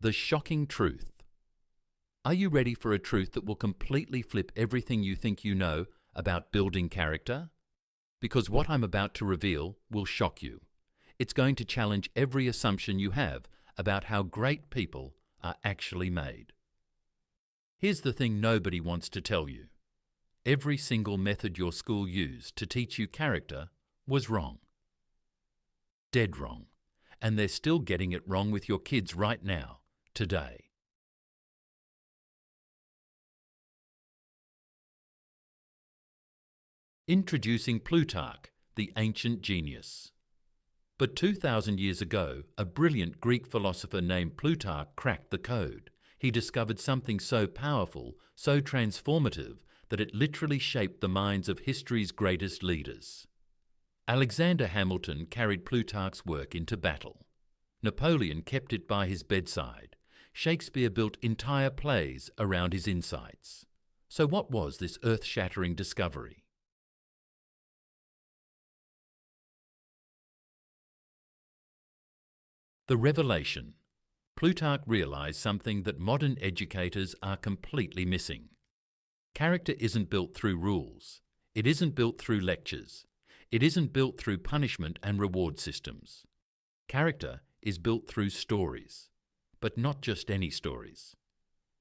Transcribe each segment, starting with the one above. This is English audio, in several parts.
The shocking truth. Are you ready for a truth that will completely flip everything you think you know about building character? Because what I'm about to reveal will shock you. It's going to challenge every assumption you have about how great people are actually made. Here's the thing nobody wants to tell you. Every single method your school used to teach you character was wrong. Dead wrong. And they're still getting it wrong with your kids right now, today. Introducing Plutarch, the ancient genius. But 2,000 years ago, a brilliant Greek philosopher named Plutarch cracked the code. He discovered something so powerful, so transformative, that it literally shaped the minds of history's greatest leaders. Alexander Hamilton carried Plutarch's work into battle. Napoleon kept it by his bedside. Shakespeare built entire plays around his insights. So what was this earth-shattering discovery? The revelation. Plutarch realized something that modern educators are completely missing. Character isn't built through rules. It isn't built through lectures. It isn't built through punishment and reward systems. Character is built through stories, but not just any stories.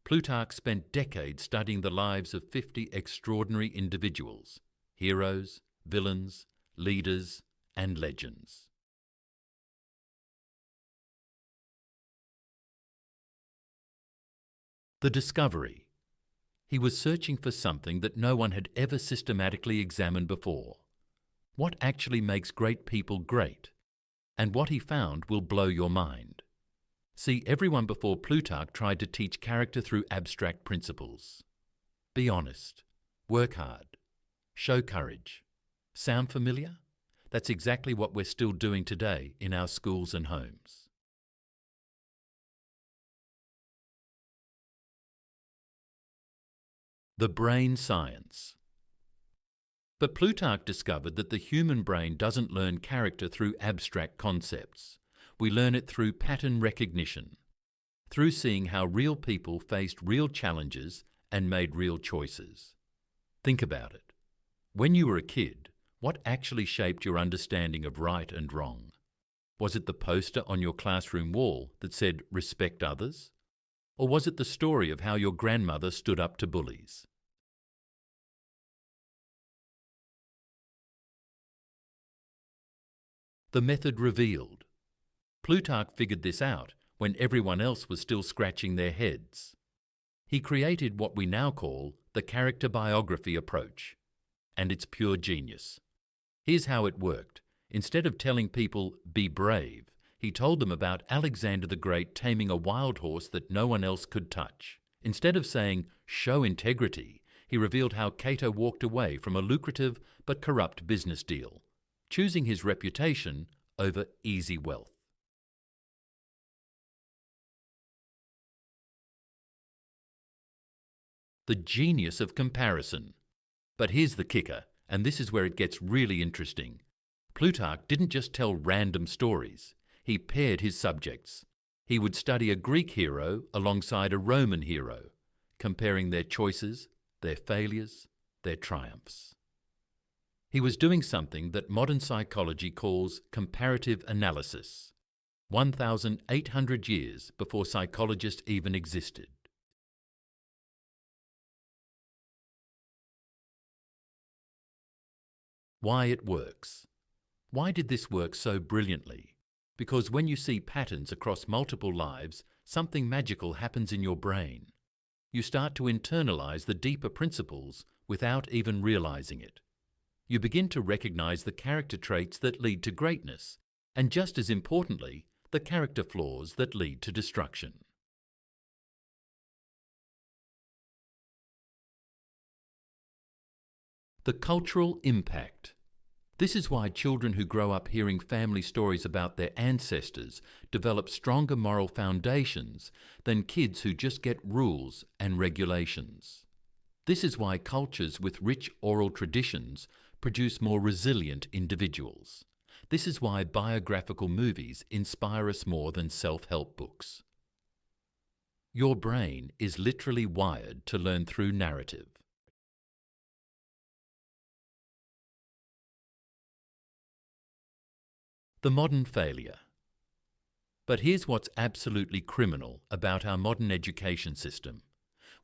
Plutarch spent decades studying the lives of 50 extraordinary individuals, heroes, villains, leaders, and legends. The discovery. He was searching for something that no one had ever systematically examined before. What actually makes great people great? And what he found will blow your mind. See, everyone before Plutarch tried to teach character through abstract principles. Be honest. Work hard. Show courage. Sound familiar? That's exactly what we're still doing today in our schools and homes. The brain science. But Plutarch discovered that the human brain doesn't learn character through abstract concepts. We learn it through pattern recognition, through seeing how real people faced real challenges and made real choices. Think about it. When you were a kid, what actually shaped your understanding of right and wrong? Was it the poster on your classroom wall that said, "Respect others"? Or was it the story of how your grandmother stood up to bullies? The method revealed. Plutarch figured this out when everyone else was still scratching their heads. He created what we now call the character biography approach, and it's pure genius. Here's how it worked. Instead of telling people, "Be brave," he told them about Alexander the Great taming a wild horse that no one else could touch. Instead of saying, "Show integrity," he revealed how Cato walked away from a lucrative but corrupt business deal, choosing his reputation over easy wealth. The genius of comparison. But here's the kicker, and this is where it gets really interesting. Plutarch didn't just tell random stories. He paired his subjects. He would study a Greek hero alongside a Roman hero, comparing their choices, their failures, their triumphs. He was doing something that modern psychology calls comparative analysis, 1,800 years before psychologists even existed. Why it works. Why did this work so brilliantly? Because when you see patterns across multiple lives, something magical happens in your brain. You start to internalize the deeper principles without even realizing it. You begin to recognize the character traits that lead to greatness, and just as importantly, the character flaws that lead to destruction. The cultural impact. This is why children who grow up hearing family stories about their ancestors develop stronger moral foundations than kids who just get rules and regulations. This is why cultures with rich oral traditions produce more resilient individuals. This is why biographical movies inspire us more than self-help books. Your brain is literally wired to learn through narrative. The modern failure. But here's what's absolutely criminal about our modern education system.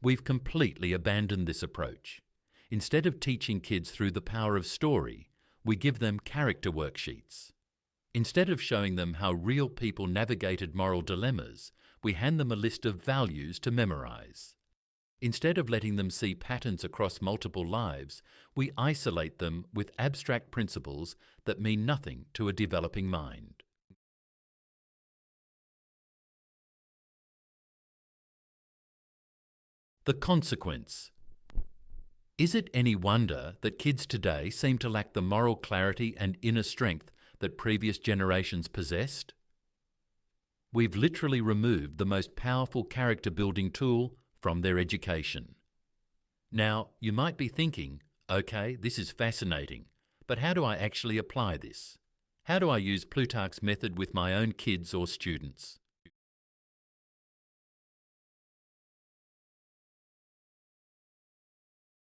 We've completely abandoned this approach. Instead of teaching kids through the power of story, we give them character worksheets. Instead of showing them how real people navigated moral dilemmas, we hand them a list of values to memorize. Instead of letting them see patterns across multiple lives, we isolate them with abstract principles that mean nothing to a developing mind. The consequence. Is it any wonder that kids today seem to lack the moral clarity and inner strength that previous generations possessed? We've literally removed the most powerful character-building tool from their education. Now, you might be thinking, okay, this is fascinating, but how do I actually apply this? How do I use Plutarch's method with my own kids or students?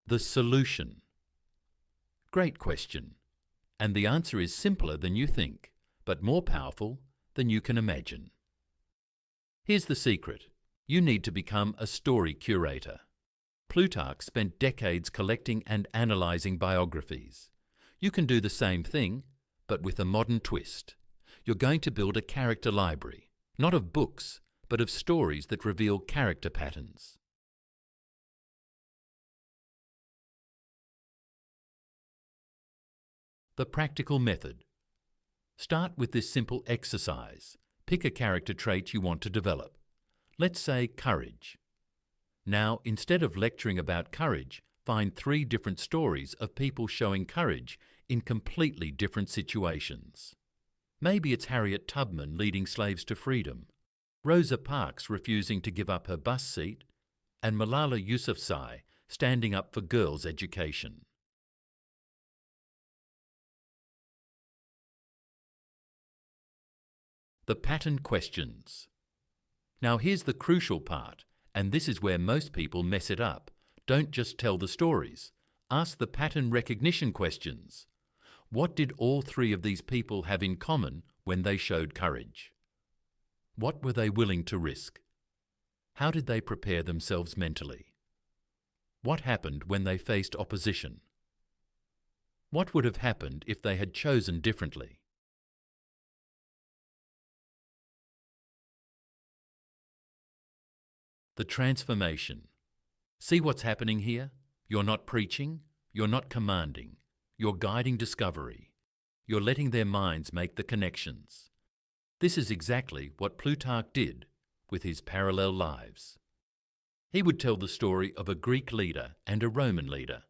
The solution. Great question. And the answer is simpler than you think, but more powerful than you can imagine. Here's the secret. You need to become a story curator. Plutarch spent decades collecting and analysing biographies. You can do the same thing, but with a modern twist. You're going to build a character library, not of books, but of stories that reveal character patterns. The practical method. Start with this simple exercise. Pick a character trait you want to develop. Let's say courage. Now, instead of lecturing about courage, find 3 different stories of people showing courage in completely different situations. Maybe it's Harriet Tubman leading slaves to freedom, Rosa Parks refusing to give up her bus seat, and Malala Yousafzai standing up for girls' education. The pattern questions. Now here's the crucial part, and this is where most people mess it up. Don't just tell the stories. Ask the pattern recognition questions. What did all 3 of these people have in common when they showed courage? What were they willing to risk? How did they prepare themselves mentally? What happened when they faced opposition? What would have happened if they had chosen differently? The transformation. See what's happening here? You're not preaching, you're not commanding, you're guiding discovery. You're letting their minds make the connections. This is exactly what Plutarch did with his parallel lives. He would tell the story of a Greek leader and a Roman leader,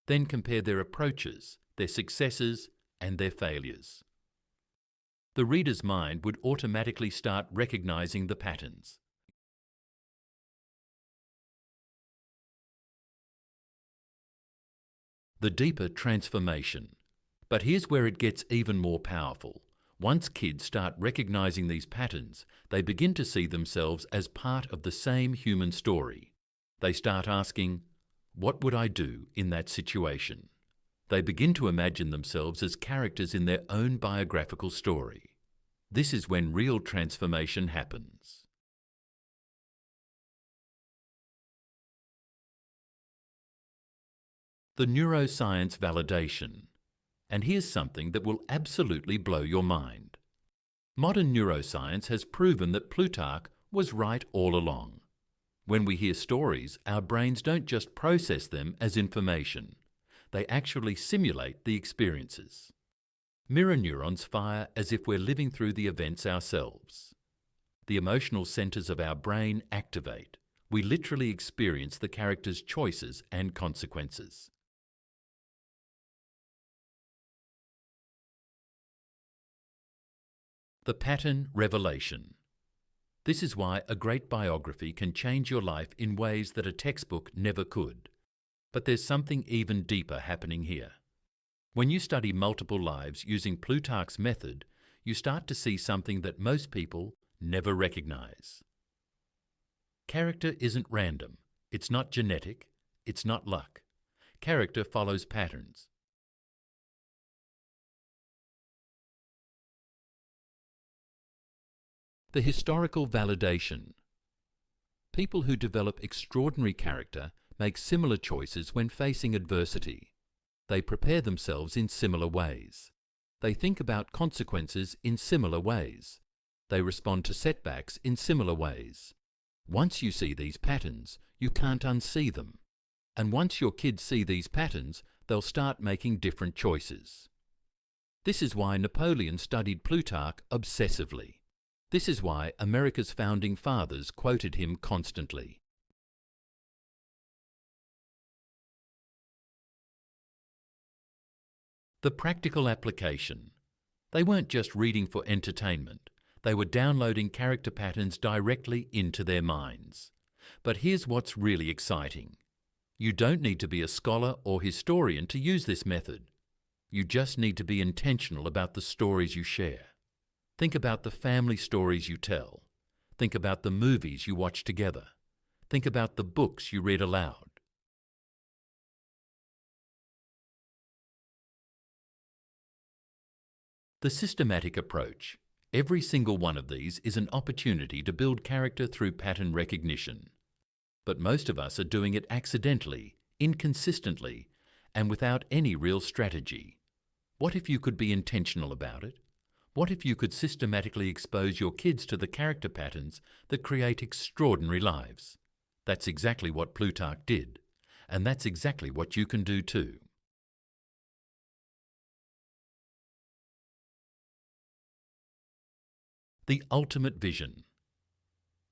then compare their approaches, their successes, and their failures. The reader's mind would automatically start recognizing the patterns. The deeper transformation. But here's where it gets even more powerful. Once kids start recognizing these patterns, they begin to see themselves as part of the same human story. They start asking, what would I do in that situation? They begin to imagine themselves as characters in their own biographical story. This is when real transformation happens. The neuroscience validation. And here's something that will absolutely blow your mind. Modern neuroscience has proven that Plutarch was right all along. When we hear stories, our brains don't just process them as information. They actually simulate the experiences. Mirror neurons fire as if we're living through the events ourselves. The emotional centers of our brain activate. We literally experience the character's choices and consequences. The pattern revelation. This is why a great biography can change your life in ways that a textbook never could. But there's something even deeper happening here. When you study multiple lives using Plutarch's method, you start to see something that most people never recognize. Character isn't random. It's not genetic. It's not luck. Character follows patterns. The historical validation. People who develop extraordinary character make similar choices when facing adversity. They prepare themselves in similar ways. They think about consequences in similar ways. They respond to setbacks in similar ways. Once you see these patterns, you can't unsee them. And once your kids see these patterns, they'll start making different choices. This is why Napoleon studied Plutarch obsessively. This is why America's founding fathers quoted him constantly. The practical application. They weren't just reading for entertainment. They were downloading character patterns directly into their minds. But here's what's really exciting. You don't need to be a scholar or historian to use this method. You just need to be intentional about the stories you share. Think about the family stories you tell. Think about the movies you watch together. Think about the books you read aloud. The systematic approach. Every single one of these is an opportunity to build character through pattern recognition. But most of us are doing it accidentally, inconsistently, and without any real strategy. What if you could be intentional about it? What if you could systematically expose your kids to the character patterns that create extraordinary lives? That's exactly what Plutarch did, and that's exactly what you can do too. The ultimate vision.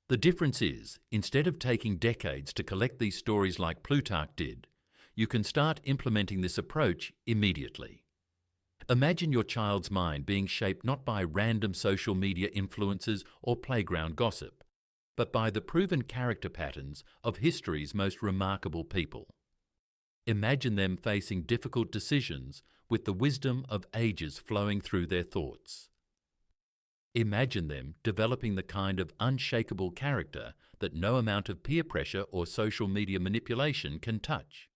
The difference is, instead of taking decades to collect these stories like Plutarch did, you can start implementing this approach immediately. Imagine your child's mind being shaped not by random social media influences or playground gossip, but by the proven character patterns of history's most remarkable people. Imagine them facing difficult decisions with the wisdom of ages flowing through their thoughts. Imagine them developing the kind of unshakable character that no amount of peer pressure or social media manipulation can touch.